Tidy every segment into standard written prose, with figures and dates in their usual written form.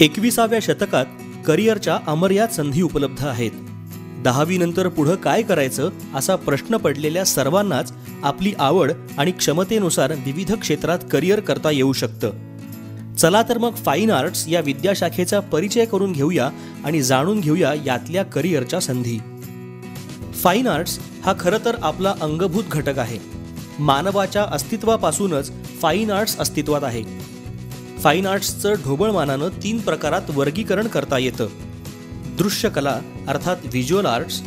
21व्या शतकात करिअरच्या अमर्याद संधी उपलब्ध आहेत. 10वी नंतर पुढे काय करायचं असा प्रश्न पडलेल्या सर्वांनाच आपली आवड आणि क्षमतेनुसार विविध क्षेत्रात करिअर करता येऊ शकतं. चला तर मग फाईन आर्ट्स या विद्याशाखेचा परिचय करून घेऊया आणि जाणून घेऊया यातल्या करिअरच्या संधी. फाईन आर्ट्स हा खरं तर आपला अंगभूत घटक आहे. मानवाच्या अस्तित्वापासूनच फाईन आर्ट्स अस्तित्वात आहे. फाईन आर्ट्सचं ढोबळमानानं 3 प्रकारात वर्गीकरण करता येतं. दृश्य कला अर्थात व्हिज्युअल आर्ट्स,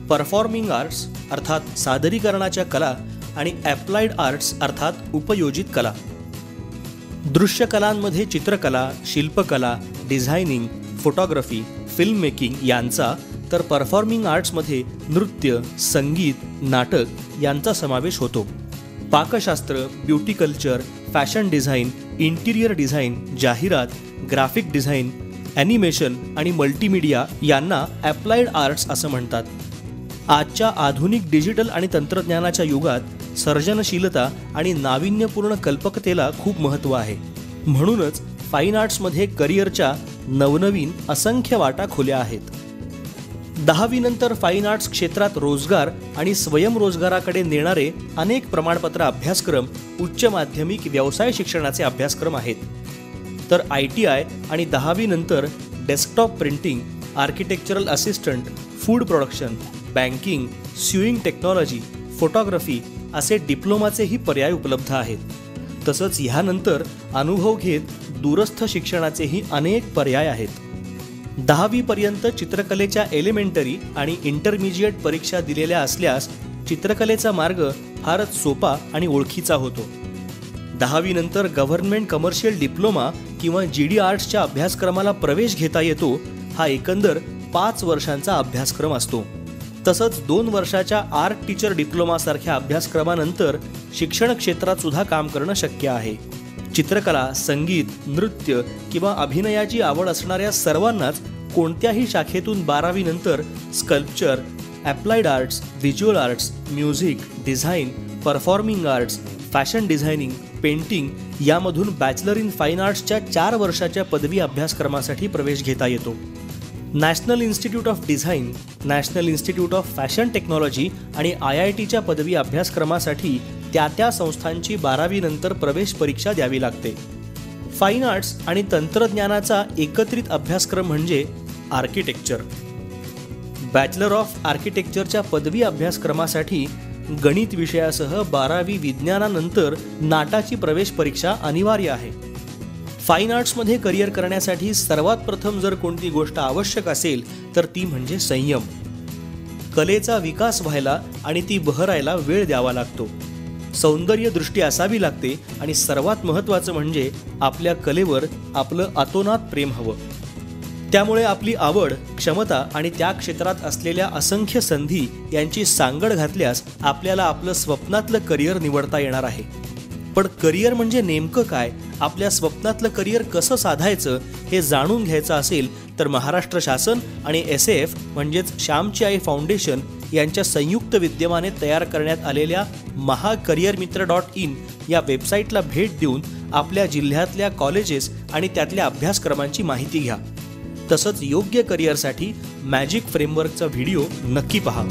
परफॉर्मिंग आर्ट्स अर्थात सादरीकरणाच्या कला आणि ॲप्लाइड आर्ट्स अर्थात उपयोजित कला. दृश्य कलांमध्ये चित्रकला, शिल्पकला, डिझायनिंग, फोटोग्राफी, फिल्म मेकिंग यांचा, तर परफॉर्मिंग आर्ट्समध्ये नृत्य, संगीत, नाटक यांचा समावेश होतो. पाकशास्त्र, beauty culture, fashion design, interior design, जाहिरात, ग्राफिक डिझाईन, ॲनिमेशन आणि मल्टीमीडिया यांना ॲप्लाइड आर्ट्स असं म्हणतात. आजच्या आधुनिक डिजिटल आणि तंत्रज्ञानाच्या युगात सर्जनशीलता आणि नाविन्यपूर्ण कल्पकतेला खूप महत्त्व आहे. म्हणूनच फाईन आर्ट्समध्ये करिअरच्या नवनवीन असंख्य वाटा खुल्या आहेत. 10वी नंतर फाईन आर्ट्स क्षेत्रात रोजगार आणि स्वयंरोजगाराकडे नेणारे अनेक प्रमाणपत्र अभ्यासक्रम, उच्च माध्यमिक व्यवसाय शिक्षणाचे अभ्यासक्रम आहेत. तर ITI आणि 10वी नंतर desktop printing, architectural assistant, food production, banking, sewing technology, photography असे डिप्लोमाचेही पर्याय उपलब्ध आहेत. तसंच ह्यानंतर अनुभव घेत दूरस्थ शिक्षणाचेही अनेक पर्याय आहेत. 10वी पर्यंत चित्रकलेच्या एलिमेंटरी आणि इंटरमिजिएट परीक्षा दिलेल्या असल्यास चित्रकलेचा मार्ग फारच सोपा आणि ओळखीचा होतो. 10वी नंतर गव्हर्नमेंट कमर्शियल डिप्लोमा किंवा GD आर्ट्सच्या अभ्यासक्रमाला प्रवेश घेता येतो. हा एकंदर 5 वर्षांचा अभ्यासक्रम असतो. तसंच 2 वर्षाच्या आर्ट टीचर डिप्लोमासारख्या अभ्यासक्रमानंतर शिक्षण क्षेत्रात सुद्धा काम करणं शक्य आहे. चित्रकला, संगीत, नृत्य किंवा अभिनयाची आवड असणाऱ्या सर्वांनाच कोणत्याही शाखेतून 12वी नंतर sculpture, applied arts, visual arts, music, design, performing arts, fashion designing, painting यामधून बॅचलर इन फाईन आर्ट्सच्या 4 वर्षाच्या पदवी अभ्यासक्रमासाठी प्रवेश घेता येतो. National institute of design, national institute of fashion technology आणि IITच्या पदवी अभ्यासक्रमासाठी त्या संस्थांची 12वी नंतर प्रवेश परीक्षा द्यावी लागते. फाईन आर्ट्स आणि तंत्रज्ञानाचा एकत्रित अभ्यासक्रम म्हणजे आर्किटेक्चर. बॅचलर ऑफ आर्किटेक्चरच्या पदवी अभ्यासक्रमासाठी गणित विषयासह 12वी विज्ञानानंतर नाटाची प्रवेश परीक्षा अनिवार्य आहे. फाईन आर्ट्समध्ये करिअर करण्यासाठी सर्वात प्रथम जर कोणती गोष्ट आवश्यक असेल तर ती म्हणजे संयम. कलेचा विकास व्हायला आणि ती बहरायला वेळ द्यावा लागतो. सौंदर्य दृष्टी असावी लागते आणि सर्वात महत्त्वाचं म्हणजे आपल्या कलेवर आपलं अतोनात प्रेम हवं. त्यामुळे आपली आवड, क्षमता आणि त्या क्षेत्रात असलेल्या असंख्य संधी यांची सांगड घातल्यास आपल्याला आपलं स्वप्नातलं करिअर निवडता येणार आहे. पण करिअर म्हणजे नेमकं काय, आपल्या स्वप्नातलं करिअर कसं साधायचं हे जाणून घ्यायचं असेल तर महाराष्ट्र शासन आणि SAF म्हणजेच श्यामची आई फाउंडेशन यांच्या संयुक्त विद्यमाने तयार करण्यात आलेल्या महाकरिअरमित्र.in या वेबसाईटला भेट देऊन आपल्या जिल्ह्यातल्या कॉलेजेस आणि त्यातल्या अभ्यासक्रमांची माहिती घ्या. तसंच योग्य करिअरसाठी मॅजिक फ्रेमवर्कचा व्हिडिओ नक्की पहा.